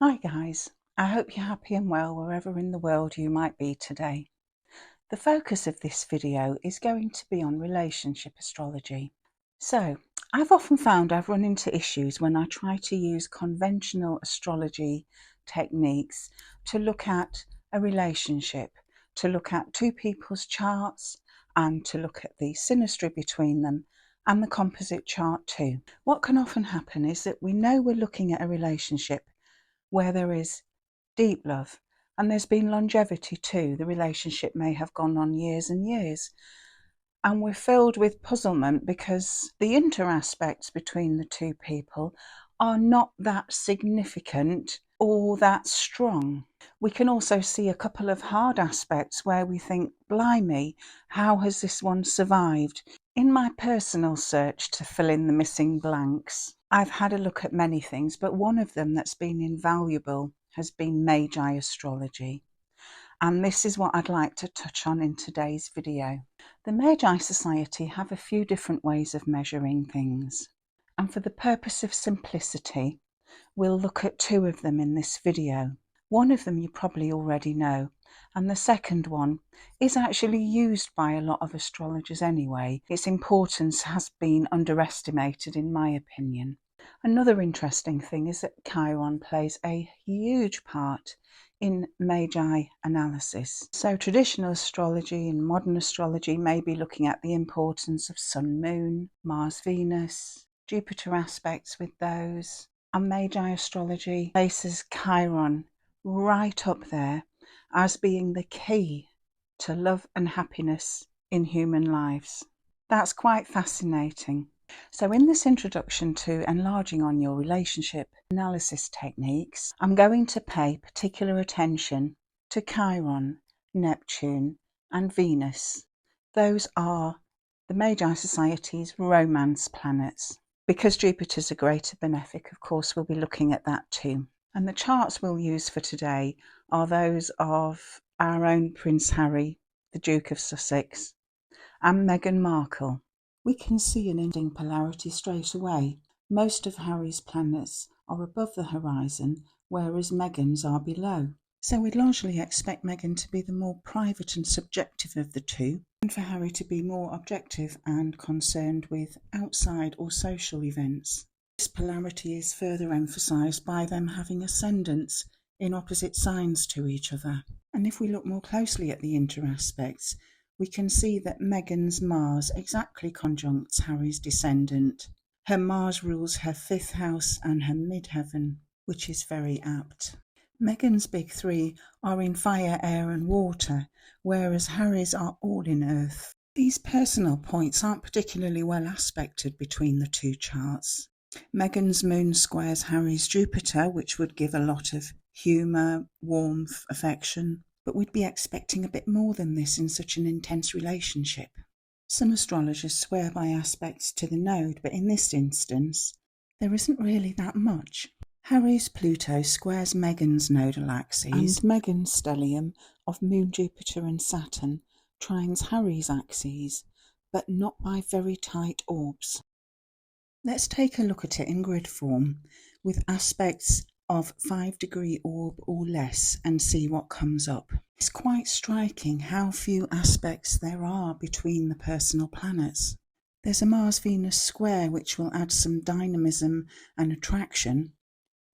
Hi guys, I hope you're happy and well wherever in the world you might be today. The focus of this video is going to be on relationship astrology. So, I've often found I've run into issues when I try to use conventional astrology techniques to look at a relationship, to look at two people's charts and to look at the synastry between them and the composite chart too. What can often happen is that we know we're looking at a relationship where there is deep love and there's been longevity too. The relationship may have gone on years and years, and we're filled with puzzlement because the inter aspects between the two people are not that significant or that strong. We can also see a couple of hard aspects where we think, blimey, how has this one survived? In my personal search to fill in the missing blanks, I've had a look at many things, but one of them that's been invaluable has been Magi Astrology. And this is what I'd like to touch on in today's video. The Magi Society have a few different ways of measuring things. And for the purpose of simplicity, we'll look at two of them in this video. One of them you probably already know, and the second one is actually used by a lot of astrologers anyway. Its importance has been underestimated in my opinion. Another interesting thing is that Chiron plays a huge part in Magi analysis. So traditional astrology and modern astrology may be looking at the importance of Sun, Moon, Mars, Venus, Jupiter aspects with those, and Magi astrology places Chiron right up there as being the key to love and happiness in human lives. That's quite fascinating. So in this introduction to enlarging on your relationship analysis techniques, I'm going to pay particular attention to Chiron, Neptune and Venus. Those are the Magi Society's romance planets. Because Jupiter's a greater benefic, of course, we'll be looking at that too. And the charts we'll use for today are those of our own Prince Harry, the Duke of Sussex, and Meghan Markle. We can see an ending polarity straight away. Most of Harry's planets are above the horizon, whereas Meghan's are below. So we'd largely expect Meghan to be the more private and subjective of the two, and for Harry to be more objective and concerned with outside or social events. This polarity is further emphasised by them having ascendants in opposite signs to each other. And if we look more closely at the inter-aspects, we can see that Meghan's Mars exactly conjuncts Harry's descendant. Her Mars rules her fifth house and her midheaven, which is very apt. Meghan's big three are in fire, air and water, whereas Harry's are all in earth. These personal points aren't particularly well aspected between the two charts. Meghan's moon squares Harry's Jupiter, which would give a lot of humour, warmth, affection, but we'd be expecting a bit more than this in such an intense relationship. Some astrologers swear by aspects to the node, but in this instance, there isn't really that much. Harry's Pluto squares Meghan's nodal axes, and Meghan's stellium of Moon, Jupiter and Saturn trines Harry's axes, but not by very tight orbs. Let's take a look at it in grid form with aspects of 5-degree orb or less and see what comes up. It's quite striking how few aspects there are between the personal planets. There's a Mars-Venus square which will add some dynamism and attraction,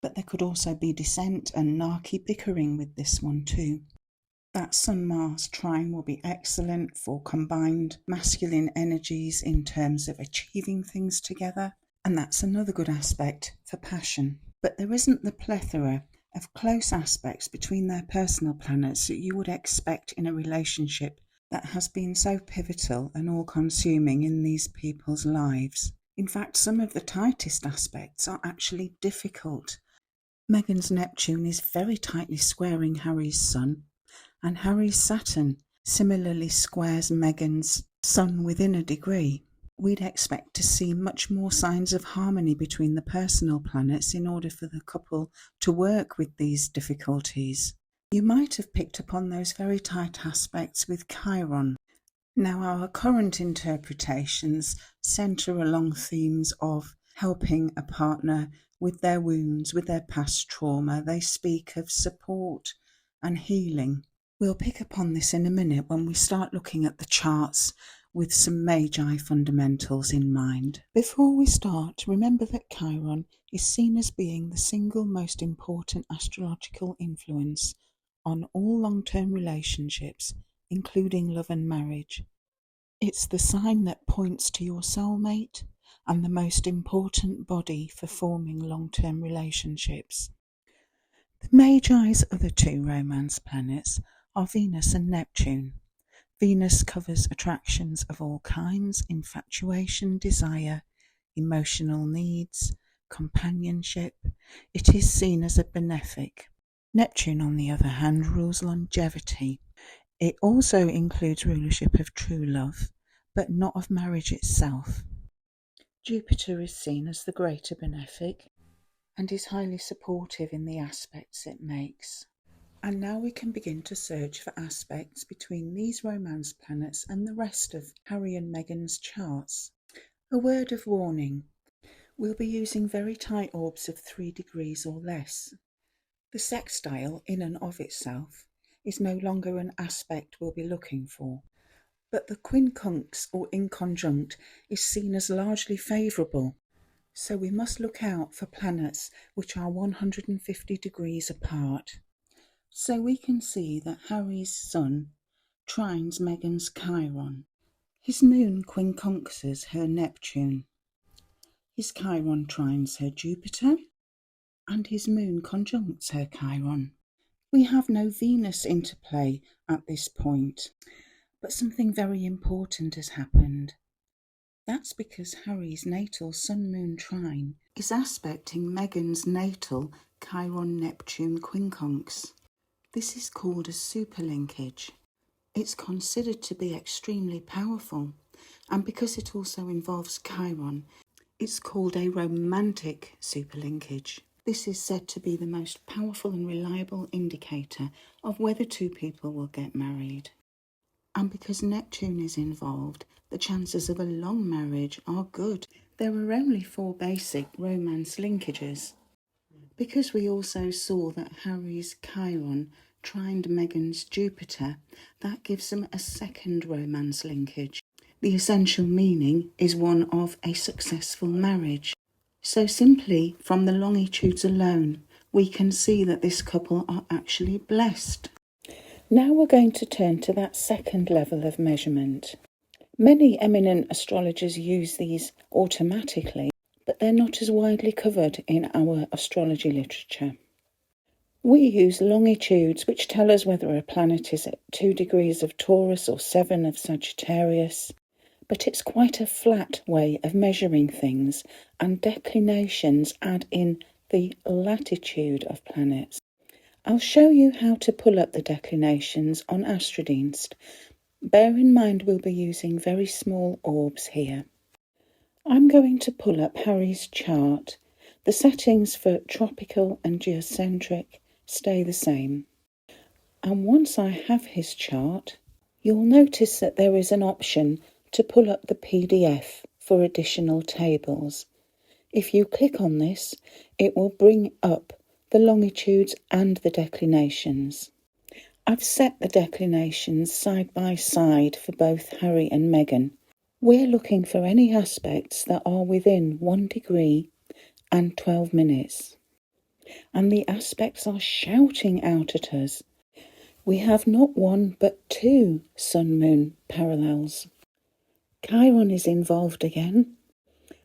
but there could also be dissent and narky bickering with this one too. That Sun-Mars trine will be excellent for combined masculine energies in terms of achieving things together, and that's another good aspect for passion. But there isn't the plethora of close aspects between their personal planets that you would expect in a relationship that has been so pivotal and all-consuming in these people's lives. In fact, some of the tightest aspects are actually difficult. Meghan's Neptune is very tightly squaring Harry's Sun, and Harry's Saturn similarly squares Meghan's Sun within a degree. We'd expect to see much more signs of harmony between the personal planets in order for the couple to work with these difficulties. You might have picked up on those very tight aspects with Chiron. Now, our current interpretations centre along themes of helping a partner with their wounds, with their past trauma. They speak of support and healing. We'll pick up on this in a minute when we start looking at the charts with some Magi fundamentals in mind. Before we start, remember that Chiron is seen as being the single most important astrological influence on all long-term relationships, including love and marriage. It's the sign that points to your soulmate and the most important body for forming long-term relationships. The Magi's other two romance planets are Venus and Neptune. Venus covers attractions of all kinds, infatuation, desire, emotional needs, companionship. It is seen as a benefic. Neptune, on the other hand, rules longevity. It also includes rulership of true love, but not of marriage itself. Jupiter is seen as the greater benefic and is highly supportive in the aspects it makes. And now we can begin to search for aspects between these romance planets and the rest of Harry and Meghan's charts. A word of warning: we'll be using very tight orbs of 3 degrees or less. The sextile, in and of itself, is no longer an aspect we'll be looking for, but the quincunx or inconjunct is seen as largely favourable, so we must look out for planets which are 150 degrees apart. So we can see that Harry's Sun trines Meghan's Chiron. His moon quincunxes her Neptune. His Chiron trines her Jupiter, and his moon conjuncts her Chiron. We have no Venus interplay at this point, but something very important has happened. That's because Harry's natal Sun-Moon trine is aspecting Meghan's natal Chiron-Neptune quincunx. This is called a superlinkage. It's considered to be extremely powerful, and because it also involves Chiron, it's called a romantic superlinkage. This is said to be the most powerful and reliable indicator of whether two people will get married. And because Neptune is involved, the chances of a long marriage are good. There are only 4 basic romance linkages. Because we also saw that Harry's Chiron trined Meghan's Jupiter, that gives them a second romance linkage. The essential meaning is one of a successful marriage. So simply from the longitudes alone, we can see that this couple are actually blessed. Now we're going to turn to that second level of measurement. Many eminent astrologers use these automatically, but they're not as widely covered in our astrology literature. We use longitudes, which tell us whether a planet is at 2 degrees of Taurus or 7 of Sagittarius, but it's quite a flat way of measuring things, and declinations add in the latitude of planets. I'll show you how to pull up the declinations on Astrology. Bear in mind we'll be using very small orbs here. I'm going to pull up Harry's chart. The settings for tropical and geocentric stay the same. And once I have his chart, you'll notice that there is an option to pull up the PDF for additional tables. If you click on this, it will bring up the longitudes and the declinations. I've set the declinations side by side for both Harry and Meghan. We're looking for any aspects that are within 1 degree and 12 minutes. And the aspects are shouting out at us. We have not 1 but 2 Sun-Moon parallels. Chiron is involved again,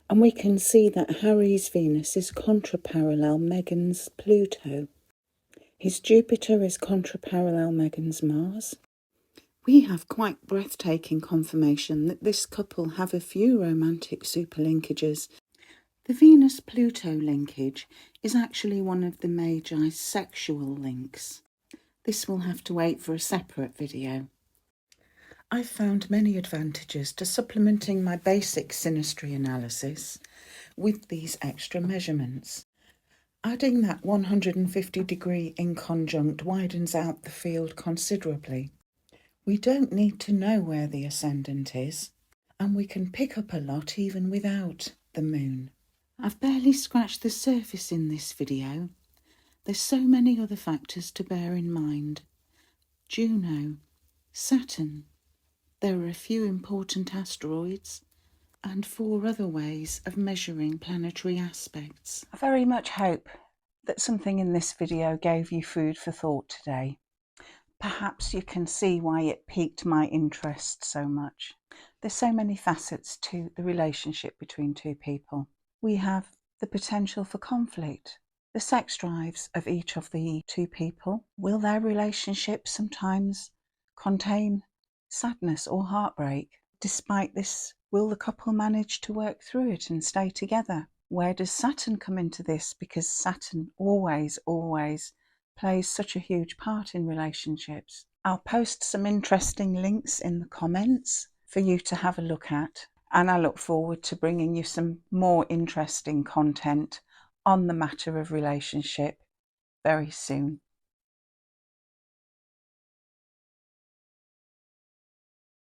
and we can see that Harry's Venus is contraparallel Meghan's Pluto. His Jupiter is contraparallel Meghan's Mars. We have quite breathtaking confirmation that this couple have a few romantic superlinkages. The Venus-Pluto linkage is actually one of the Magi's sexual links. This will have to wait for a separate video. I've found many advantages to supplementing my basic synastry analysis with these extra measurements. Adding that 150 degree inconjunct widens out the field considerably. We don't need to know where the ascendant is, and we can pick up a lot even without the moon. I've barely scratched the surface in this video. There's so many other factors to bear in mind. Juno, Saturn, there are a few important asteroids, and 4 other ways of measuring planetary aspects. I very much hope that something in this video gave you food for thought today. Perhaps you can see why it piqued my interest so much. There's so many facets to the relationship between two people. We have the potential for conflict, the sex drives of each of the two people. Will their relationship sometimes contain sadness or heartbreak? Despite this, will the couple manage to work through it and stay together? Where does Saturn come into this? Because Saturn always plays such a huge part in relationships. I'll post some interesting links in the comments for you to have a look at, and I look forward to bringing you some more interesting content on the matter of relationship very soon.